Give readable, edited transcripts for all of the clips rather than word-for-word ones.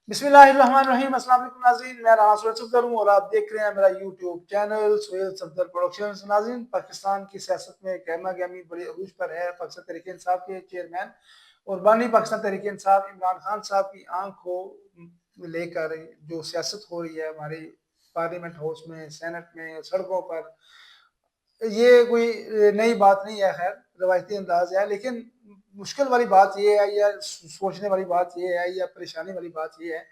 بسم اللہ الرحمن الرحیم۔ السلام علیکم ناظرین، میں رانا سہیل صفدر ہوں اور آپ دیکھ رہے ہیں میرا YouTube channel Sohail Safdar productions. ناظرین، پاکستان کی سیاست میں گہما گہمی بڑی عروج پر ہے۔ پاکستان تحریک انصاف کے چیئرمین اور بانی پاکستان تحریک انصاف عمران خان صاحب کی آنکھ کو لے کر جو سیاست ہو رہی ہے ہماری پارلیمنٹ ہاؤس میں، سینٹ میں، سڑکوں پر، یہ کوئی نئی بات نہیں ہے، خیر روایتی انداز ہے، لیکن مشکل والی بات یہ ہے یا سوچنے والی بات یہ ہے یا پریشانی والی بات یہ ہے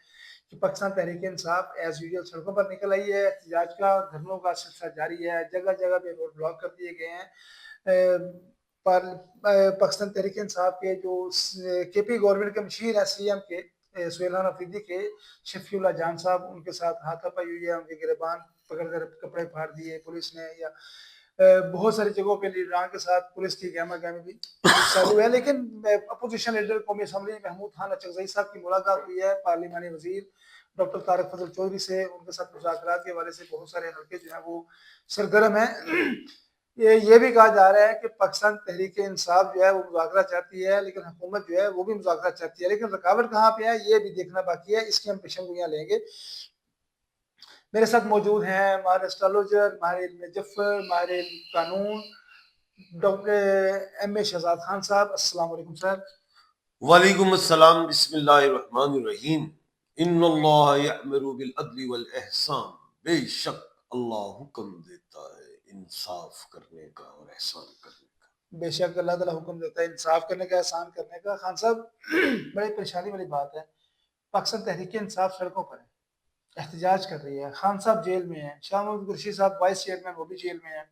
کہ پاکستان تحریک انصاف ایز یوزول سڑکوں پر نکل آئی ہے۔ احتجاج کا، دھرنوں کا سلسلہ جاری ہے، جگہ جگہ پہ روڈ بلاک کر دیے گئے ہیں۔ پاکستان تحریک انصاف کے جو کے پی گورنمنٹ کے مشیر ہیں، سی ایم کے سہیلان افریدی کے شفیع اللہ جان صاحب، ان کے ساتھ ہاتھا پائی ہوئی ہے، ان کے گریبان پکڑ کر کپڑے پھاڑ دیے پولیس نے، یا بہت ساری جگہوں پہ لیڈران کے ساتھ پولیس کی گہما گہمی بھی چالو ہے۔ لیکن اپوزیشن لیڈر قومی اسمبلی محمود خان اچکزئی صاحب کی ملاقات ہوئی ہے پارلیمانی وزیر ڈاکٹر طارق فضل چودھری سے، ان کے ساتھ مذاکرات کے حوالے سے بہت سارے حلقے جو ہیں وہ سرگرم ہیں۔ یہ بھی کہا جا رہا ہے کہ پاکستان تحریک انصاف جو ہے وہ مذاکرہ چاہتی ہے، لیکن حکومت جو ہے وہ بھی مذاکرہ چاہتی ہے، لیکن رکاوٹ کہاں پہ ہے یہ بھی دیکھنا باقی ہے، اس کی ہم پیشن گوئیاں لیں گے۔ میرے ساتھ موجود ہیں ماہر اسٹرالوجر، ماہر علم جفر، ماہر علم قانون، ڈاکٹر ایم اے شہزاد خان صاحب۔ السلام علیکم سر۔ وعلیکم السلام۔ بسم اللہ الرحمن الرحیم۔ ان اللہ یأمر بالعدل والاحسان، بے شک اللہ حکم دیتا ہے انصاف کرنے کا اور احسان کرنے کا۔ بے شک اللہ تعالیٰ حکم دیتا ہے انصاف کرنے کا، احسان کرنے کا۔ خان صاحب، بڑی پریشانی والی بات ہے، پاکستان تحریک انصاف سڑکوں پر ہے، احتجاج کر رہی ہے، خان صاحب جیل میں ہیں، شاہ محمود قریشی صاحب وائس چیئرمین وہ بھی جیل میں ہیں،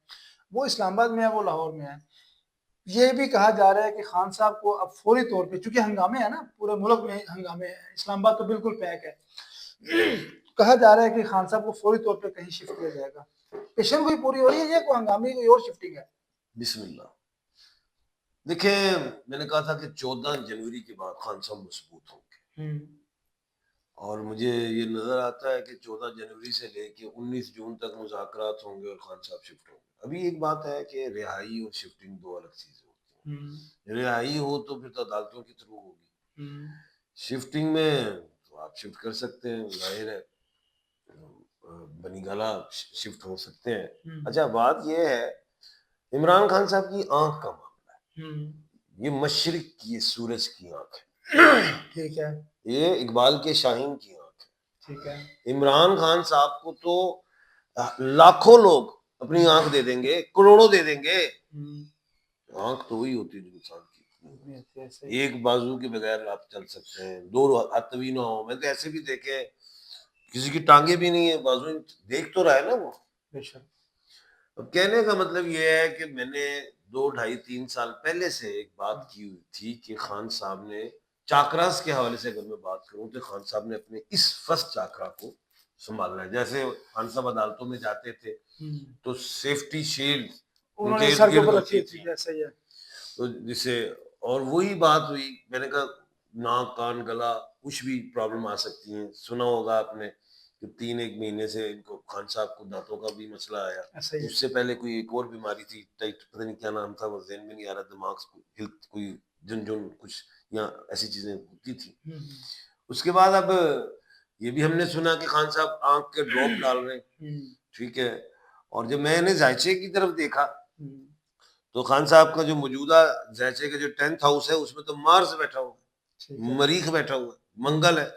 وہ اسلام آباد میں ہیں، وہ لاہور میں ہیں۔ یہ بھی کہا جا رہا ہے کہ خان صاحب کو اب فوری طور پہ، چونکہ ہنگامے ہیں نا، پورے ملک میں ہنگامے ہیں، اسلام آباد تو بالکل پیک ہے، کہا جا رہا ہے کہ خان صاحب کو فوری طور پہ کہیں شفٹ کیا جائے گا۔ پیشن کوئی پوری ہو رہی ہے یا کوئی ہنگامی کوئی اور شفٹنگ ہے؟ بسم اللہ۔ دیکھیں، میں نے کہا تھا کہ 14 جنوری کے بعد خان صاحب مضبوط ہوں گے، اور مجھے یہ نظر آتا ہے کہ 14 جنوری سے لے کے 19 جون تک مذاکرات ہوں گے اور خان صاحب شفٹ ہوں گے۔ ابھی ایک بات ہے کہ رہائی اور شفٹنگ دو الگ چیزیں ہوتی ہیں۔ رہائی ہو تو پھر تو عدالتوں کے تھرو ہوگی، شفٹنگ میں تو آپ شفٹ کر سکتے ہیں، ظاہر ہے بنی گالا شفٹ ہو سکتے ہیں۔ اچھا، بات یہ ہے عمران خان صاحب کی آنکھ کا معاملہ ہے، یہ مشرق کی سورج کی آنکھ ہے، ٹھیک ہے، یہ اقبال کے شاہین کی آنکھ ہے۔ ٹھیک ہے۔ عمران خان صاحب کو تو لاکھوں لوگ اپنی آنکھ دے دیں گے، کروڑوں دے دیں گے، آنکھ تو وہی ہوتی ہے جو انسان کی ایک بازو کے بغیر آپ چل سکتے ہیں، دو ہاتھ بھی نہ ہو۔ میں تو ایسے بھی دیکھے کسی کی ٹانگیں بھی نہیں ہے، بازو دیکھ تو رہا ہے نا وہ۔ اب کہنے کا مطلب یہ ہے کہ میں نے 2 ڈھائی 3 سال پہلے سے ایک بات کی ہوئی تھی کہ خان صاحب نے چاکراس کے حوالے سے اگر میں بات کروں تو خان صاحب نے اپنے اس فرسٹ چاکرا کو سنبھالنا ہے۔ جیسے خان صاحب عدالتوں میں جاتے تھے تو سیفٹی شیلڈ ان کے ارد گرد ہوتی تھی، تو جسے، اور وہی بات ہوئی، میں نے کہا ناک کان گلا کچھ بھی پرابلم آ سکتی ہیں۔ سنا ہوگا آپ نے کہ 3 مہینے سے ان کو خان صاحب کو دانتوں کا بھی مسئلہ آیا، اس سے پہلے کوئی ایک اور بیماری تھی، پتہ نہیں کیا نام تھا، وہ ذہن میں نہیں آ رہا، دماغ کوئی جن کچھ یا ایسی چیزیں ہوتی تھی۔ اس کے بعد اب یہ بھی ہم نے سنا کہ خان صاحب آنکھ کے ڈراپ ڈال رہے ہیں، ٹھیک ہے۔ اور جب میں نے زائچے کی طرف دیکھا تو خان صاحب کا جو موجودہ زائچے کا جو 10th ہاؤس ہے اس میں تو مارس بیٹھا ہوا ہے، مریخ بیٹھا ہوا ہے، منگل ہے۔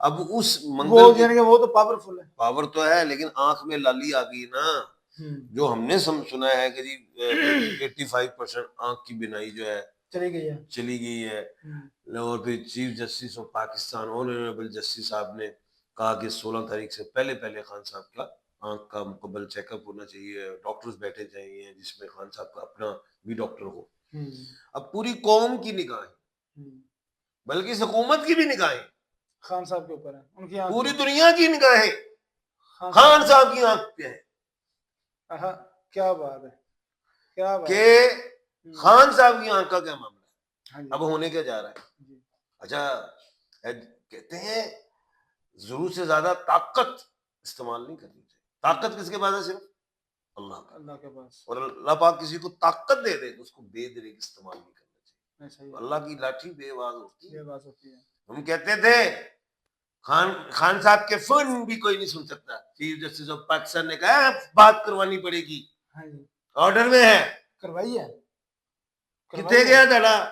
اب اس منگل وہ تو پاورفل ہے، پاور تو ہے، لیکن آنکھ میں لالی آ گئی نا، جو ہم نے سنا ہے کہ جی 85% آنکھ کی بینائی جو ہے چلی گئی ہے۔ اور پھر chief justice of Pakistan honourable justice صاحب نے کہا کہ 16 تاریخ سے پہلے خان صاحب کا آنکھ کا مکمل چیک اپ ہونا چاہیے، ڈاکٹرز بیٹھے چاہیے جس میں خان صاحب کا اپنا بھی ڈاکٹر ہو۔ اب پوری قوم کی نگاہیں، بلکہ حکومت کی بھی نگاہیں خان صاحب کے اوپر ہے، پوری دنیا کی نگاہیں خان صاحب کی آنکھ پہ ہے۔ کیا بات ہے، کیا بات کہ خان صاحب کی آنکھ کا کیا معاملہ ہے، اب ہونے کیا جا رہا ہے۔ اچھا، کہتے ہیں ضرورت سے زیادہ طاقت استعمال نہیں کرنی چاہیے۔ طاقت کس کے پاس ہے؟ صرف اللہ کے پاس، اور اللہ پاک کسی کو طاقت دے دے تو اس کو بے دریغ استعمال نہیں کرنا چاہیے۔ اللہ کی لاٹھی بے آواز ہوتی ہے۔ ہم کہتے تھے खान साहब के फोन भी कोई नहीं सुन सकता। चीफ जस्टिस ऑफ पाकिस्तान ने कहा बात करवानी पड़ेगी, हाँ जी, ऑर्डर में है। करवाई है, कितने गया तेरा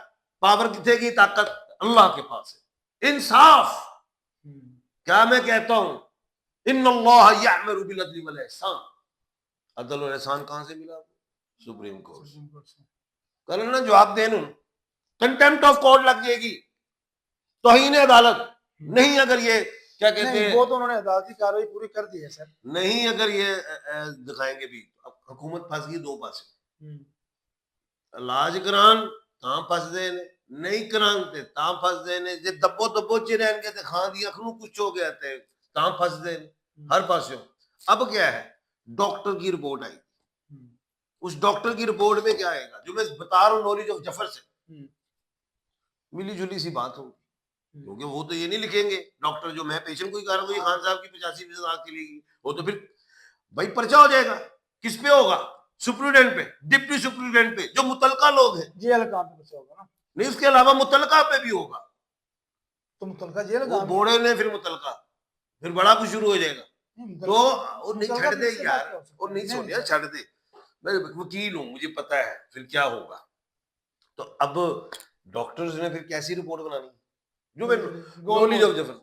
पावर, कितने की ताकत, अल्लाह के पास है। इंसाफ, क्या मैं कहता हूं, इन्नल्लाह यअमुरु बिल अदली वल इहसान। अदल और एहसान कहां से मिला? सुप्रीम कोर्ट से। कल ना जवाब देन, कंटेम्प्ट ऑफ कोर्ट लग जाएगी, तौहीन अदालत नहीं। अगर ये क्या कहते हैं, वो तो उन्होंने अदालती कार्रवाई पूरी कर दी है सर। नहीं अगर ये दिखाएंगे भी, अब हुकूमत फंस गई दो पासे। इलाज करान तां फसदे ने, नहीं करांदे तां फसदे ने। जे दब्बो दब्बो च रहणगे ते खां दी अख नूं कुछ हो गया ते तां फसदे ने हर पासों। अब क्या है, डॉक्टर की रिपोर्ट आई, उस डॉक्टर की रिपोर्ट में क्या आएगा, जो मैं बता रहा हूं नॉलेज ऑफ जफर से, मिली जुली सी बात होगी। क्योंकि वो तो ये नहीं लिखेंगे डॉक्टर, जो मैं पेशेंट को ही कह रहा हूँ खान साहब की 85% आंख के लिए, वो तो फिर भाई पर्चा हो जाएगा। किस पे होगा? सुप्रीडेंट पे, डिप्टी सुप्रीडेंट पे, जो मुतलका लोग हैं। जेल काम पे पर्चा होगा ना? नहीं, उसके अलावा मुतलका पे भी होगा। तो मुतलका जेल वो बोर्डे ने फिर मुतलका, फिर बड़ा कुछ शुरू हो जाएगा। तो वो नहीं छड़ दे यार, वो नहीं सोनिया छड़ दे, मैं वकील हूं, मुझे पता है फिर क्या होगा। तो अब डॉक्टर्स ने फिर कैसी रिपोर्ट बनानी, जो मैं नॉलेज ऑफ जफर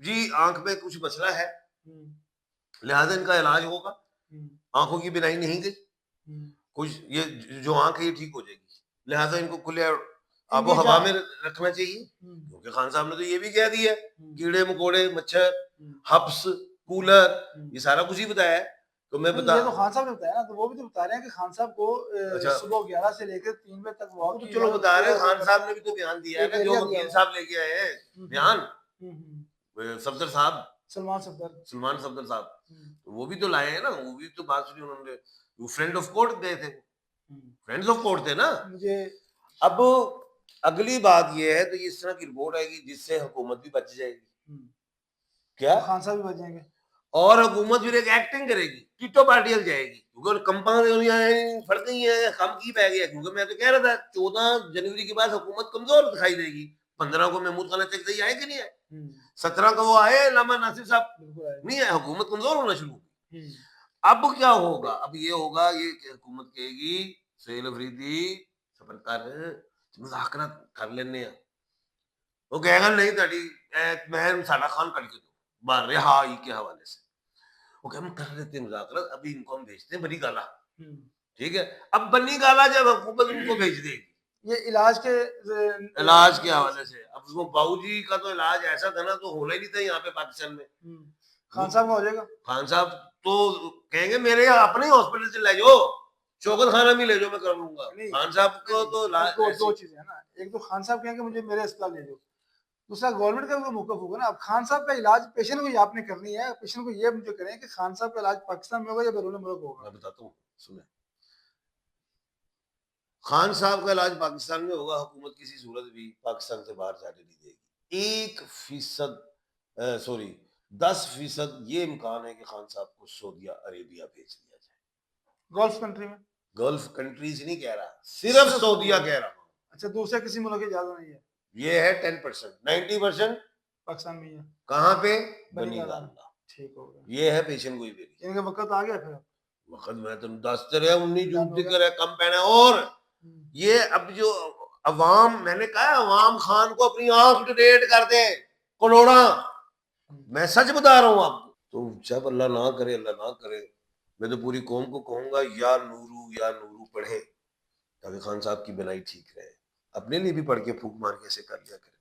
जी, आंख में कुछ मसला है, लिहाजा इनका इलाज होगा, आंखों की बिनाई नहीं गई, कुछ ये जो आंख है ये ठीक हो जाएगी, लिहाजा इनको खुले आबो हवा में रखना चाहिए। क्योंकि खान साहब ने तो ये भी कह दिया, कीड़े मकोड़े, मच्छर, हब्स, कूलर, ये सारा कुछ ही बताया है। तो मैं बता, ये तो खान साहब ने बताया ना, तो वो भी तो बता रहे हैं कि खान साहब को सुबह 11 से लेकर 3 बजे तक वॉक, तो चलो बता रहे हैं, खान साहब ने भी तो बयान दिया है ना, जो वकील साहब लेके आए हैं बयान, सफदर साहब, सलमान सफदर साहब, तो वो भी तो लाए हैं ना, वो भी तो बात सुनी उन्होंने। वो फ्रेंड ऑफ कोर्ट गए थे, फ्रेंड्स ऑफ कोर्ट थे ना। मुझे अब अगली बात ये है, तो इस तरह की रिपोर्ट आएगी जिससे हुकूमत भी बच जाएगी, क्या खान साहब भी बच जाएंगे, और हुकूमत फिर एक एक्टिंग करेगी, टीटो पार्टियल जाएगी, क्योंकि कंपनी फट गई है, कम की पै गया। क्योंकि मैं तो कह रहा था 14 जनवरी के बाद हुकूमत कमजोर दिखाई देगी। 15 को महमूद खान चकदई आए कि नहीं आए, 17 को वो आए, लामा नासिर साहब नहीं आए, हुकूमत कमजोर होना शुरू होगी। अब क्या होगा, अब ये होगा, ये हुकूमत कहेगी सुहेल अफरीदी सफर कर, मुज़ाकरा कर लेने, वो कहेगा नहीं ताड़ी मैं साडा खान कट के दो बाहर रिहाई के हवाले से, वो कहे हम कर लेते हैं मुज़ाकरा, अभी इनको हम भेजते हैं बनी गाला, ठीक है। अब बनी गाला जब हुकूमत उनको भेज देगी, ये इलाज के हवाले से, अब वो बाबूजी का तो इलाज ऐसा था ना, तो होना ही नहीं था यहाँ पे पाकिस्तान में। खान साहब का हो जाएगा, खान साहब तो कहेंगे मेरे अपने हॉस्पिटल से ले जाओ, शौकत खाना भी ले जाओ, मैं कर लूंगा। खान साहब को तो दो चीजें है ना, एक तो खान साहब कहेंगे मुझे मेरे अस्पताल ले जाओ, दूसरा गवर्नमेंट का मौका होगा ना। अब खान साहब का इलाज पेशेंट को ही आपने करनी है, पेशेंट को ये मुझे करें कि खान साहब का इलाज पाकिस्तान में होगा या बैरून मुल्क होगा। मैं बताता हूँ, सुने, खान साहब का इलाज पाकिस्तान में होगा, हुकूमत किसी सूरत भी पाकिस्तान से बाहर जाने नहीं देगी। 1% सॉरी 10% ये इम्कान है कि खान साहब को सऊदी अरेबिया भेज दिया जाए। गल्फ कंट्री में, गल्फ कंट्रीज नहीं कह रहा, सिर्फ सऊदिया कह रहा हूँ। अच्छा, दूसरे किसी मुल्क की इजाजत नहीं है। ये है 10%, 90% पाकिस्तान में है। कहाँ पे? बनी गाला। ठीक हो गया, ये है पेशेंट गोई बेरी। इनका वक्त आ गया, फिर वक्त मैं तुम 10 रहे 19 जून तक है, कम पहना है। और ये अब जो अवाम, मैंने कहा अवाम खान को अपनी आंख डोनेट कर दे करोड़ा, मैं सच बता रहा हूँ आपको। तो जब अल्लाह ना करे, अल्लाह ना करे, मैं तो पूरी कौम को कहूंगा या नूरू पढ़े, ताकि खान साहब की बनाई ठीक रहे। अपने लिए भी पढ़ के फूक मार के ऐसे कर लिया करे।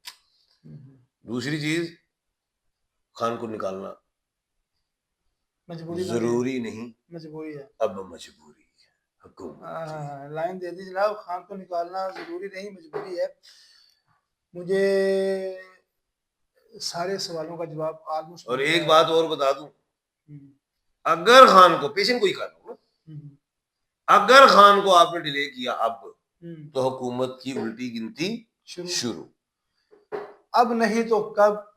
दूसरी चीज, खान को निकालना मजबूरी जरूरी नहीं, मजबूरी है, अब मजबूरी है हुकूमत। लाइन दे दी जनाब, खान को निकालना जरूरी नहीं, मजबूरी है। मुझे सारे सवालों का जवाब ऑलमोस्ट। और एक बात और बता दूं, अगर खान को पेशेंट को ही कर लो, अगर खान को आपने डिले किया अब, तो हुकूमत की उल्टी गिनती शुरू। अब नहीं तो कब,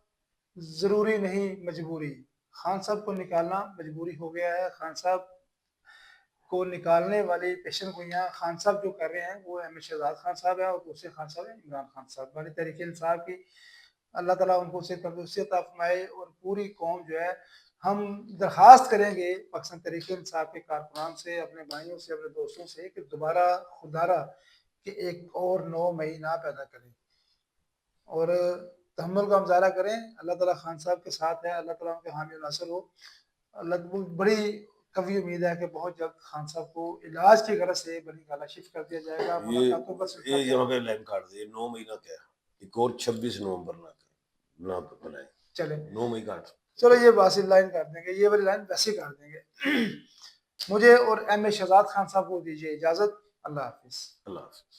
जरूरी नहीं मजबूरी। खान साहब को निकालना मजबूरी हो गया है। खान साहब को निकालने वाले पेशेंट को यहाँ खान साहब जो कर रहे हैं वो अहमद शहजाद खान साहब है, और दूसरे खान साहब है इमरान खान साहब। वाली तहरीक इंसाफ की اللہ ताला उनको सेहत तंदुरुस्ती अता फरमाए और पूरी कौम जो है हम दरखास्त करेंगे पाकिस्तान तहरीक इंसाफ के कारकुनान से, अपने भाइयों से, अपने दोस्तों से कि दोबारा खुदारा कि एक और 9 मई ना पैदा करें और तहम्मुल का मुजाहरा करें। अल्लाह ताला खान साहब के साथ है, अल्लाह ताला उनके हामी और नासिर हो। अल्लाह बड़ी कवी उम्मीद है कि बहुत जल्द खान साहब को इलाज की गरज से बनी गाला शिफ्ट कर दिया जाएगा। मुलाकातों का ये सिलसिला यहाँ पे लाइन काट दे, 9 मई ना क्या, एक और 26 नवंबर ना बनाए, चले 9 मई काट। चलो ये वासिल लाइन काट देंगे, ये वाली लाइन वैसे ही काट देंगे। मुझे और एम ए शहजाद खान साहब को दीजिए इजाजत। अल्लाह हाफिज। अल्लाह हाफ़िज़।